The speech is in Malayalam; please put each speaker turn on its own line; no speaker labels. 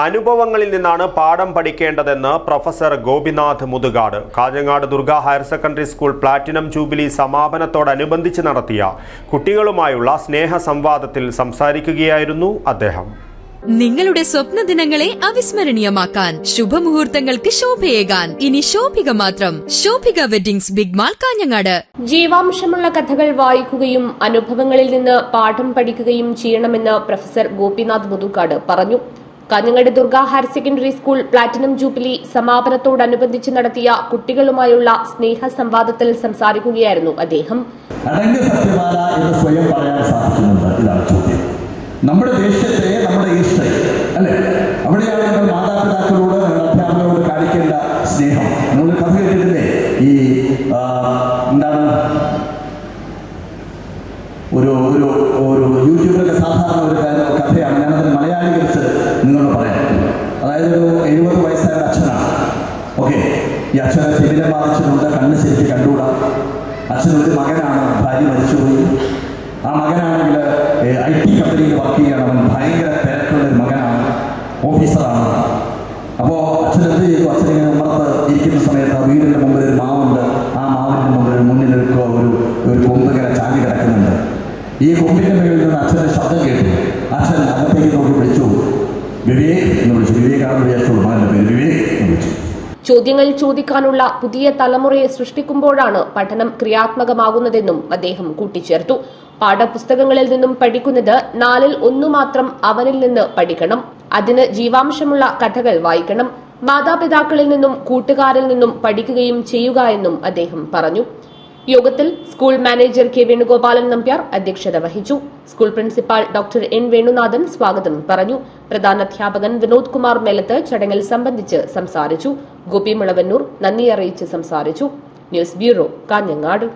അനുഭവങ്ങളിൽ നിന്നാണ് പാഠം പഠിക്കേണ്ടതെന്ന് professor Gopinath Muthukad Kanhangad Durga higher secondary school platinum jubilee സമാപനത്തോടനുബന്ധിച്ച് നടത്തിയ കുട്ടികളുമായുള്ള സ്നേഹ സംവാദത്തിൽ സംസാരിക്കുകയായിരുന്നു അദ്ദേഹം.
നിങ്ങളുടെ സ്വപ്ന ദിനങ്ങളെ അവിസ്മരണീയമാക്കാൻ ശുഭമുഹൂർത്തങ്ങൾക്ക് ശോഭയേകാൻ ഇനി ശോഭിക മാത്രം. Shobhika weddings big mall Kanhangad.
ജീവാംശമുള്ള കഥകൾ വായിക്കുകയും അനുഭവങ്ങളിൽ നിന്ന് പാഠം പഠിക്കുകയും ചെയ്യണമെന്ന് പ്രൊഫസർ ഗോപിനാഥ് മുതുകാട് പറഞ്ഞു. Kanhangad Durga higher secondary school platinum jubilee സമാപനത്തോടനുബന്ധിച്ച് നടത്തിയ കുട്ടികളുമായുള്ള സ്നേഹ സംവാദത്തിൽ സംസാരിക്കുകയായിരുന്നു അദ്ദേഹം.
നമ്മുടെ ദേശത്തെ നമ്മുടെ ഈസ്റ്റർ അല്ലെ, അവിടെയാണ് നമ്മൾ മാതാപിതാക്കളോട് അധ്യാപകരോട് കാണിക്കേണ്ട സ്നേഹം. നമ്മൾ കഥ കേട്ടിട്ടില്ലേ? ഈ എന്താണ് ഒരു ഒരു ഒരു യൂട്യൂബിലൊക്കെ സാധാരണ ഒരു കഥയാണ്. ഞാനത് മലയാളീകരിച്ച് നിങ്ങളോട് പറയാം. അതായത് ഒരു 70 വയസ്സായ അച്ഛനാണ്. ഓക്കെ, ഈ അച്ഛനെ തിമിരം ബാധിച്ചിട്ടുണ്ട്, കണ്ണ് ശരിക്ക് കണ്ടുകൂടാ. അച്ഛനൊരു മകനാണ്, ഭാര്യ മരിച്ചുപോയി. ആ മകനാണെങ്കിൽ IT കമ്പനിയിൽ വർക്ക് ചെയ്യണം. അവൻ ഭയങ്കര തിരക്കുള്ള ഒരു മകനാണ്, ഓഫീസറാണ്. അപ്പോൾ അച്ഛൻ എന്ത് ചെയ്തു? അച്ഛനിങ്ങനെ ഉമ്മറത്ത് ഇരിക്കുന്ന സമയത്ത് ആ വീടിൻ്റെ മുമ്പിൽ ഒരു മാവുണ്ട്. ആ മാവിൻ്റെ മുന്നിലൊരു കൊമ്പ് ഇങ്ങനെ ചാടി കിടക്കുന്നുണ്ട്. ഈ കൊമ്പിൻ്റെ മുകളിൽ നിന്ന് അച്ഛൻ്റെ ശബ്ദം കേട്ടു. അച്ഛൻ അകത്തേക്ക് നോക്കി വിളിച്ചു, വിവേക് എന്ന് വിളിച്ചു. വിവേകാണെന്ന് വിചാരിച്ചോളൂ, മകൻ്റെ പേര് വിവേക് എന്ന് വിളിച്ചു.
ചോദ്യങ്ങൾ ചോദിക്കാനുള്ള പുതിയ തലമുറയെ സൃഷ്ടിക്കുമ്പോഴാണ് പഠനം ക്രിയാത്മകമാകുന്നതെന്നും അദ്ദേഹം കൂട്ടിച്ചേർത്തു. പാഠപുസ്തകങ്ങളിൽ നിന്നും പഠിക്കുന്നത് 4-ൽ 1 മാത്രം അവനിൽ നിന്ന് പഠിക്കണം. അതിന് ജീവാംശമുള്ള കഥകൾ വായിക്കണം. മാതാപിതാക്കളിൽ നിന്നും കൂട്ടുകാരിൽ നിന്നും പഠിക്കുകയും ചെയ്യുക എന്നും അദ്ദേഹം പറഞ്ഞു. യോഗത്തിൽ school manager K Venugopalan Nambiar അധ്യക്ഷത വഹിച്ചു. School principal doctor N Venunathan സ്വാഗതം പറഞ്ഞു. പ്രധാനാധ്യാപകൻ വിനോദ് കുമാർ മേലത്ത് ചടങ്ങിൽ സംബന്ധിച്ച് സംസാരിച്ചു. ഗോപി മുളവന്നൂർ നന്ദി അറിയിച്ച് സംസാരിച്ചു. News bureau, Kanhangad.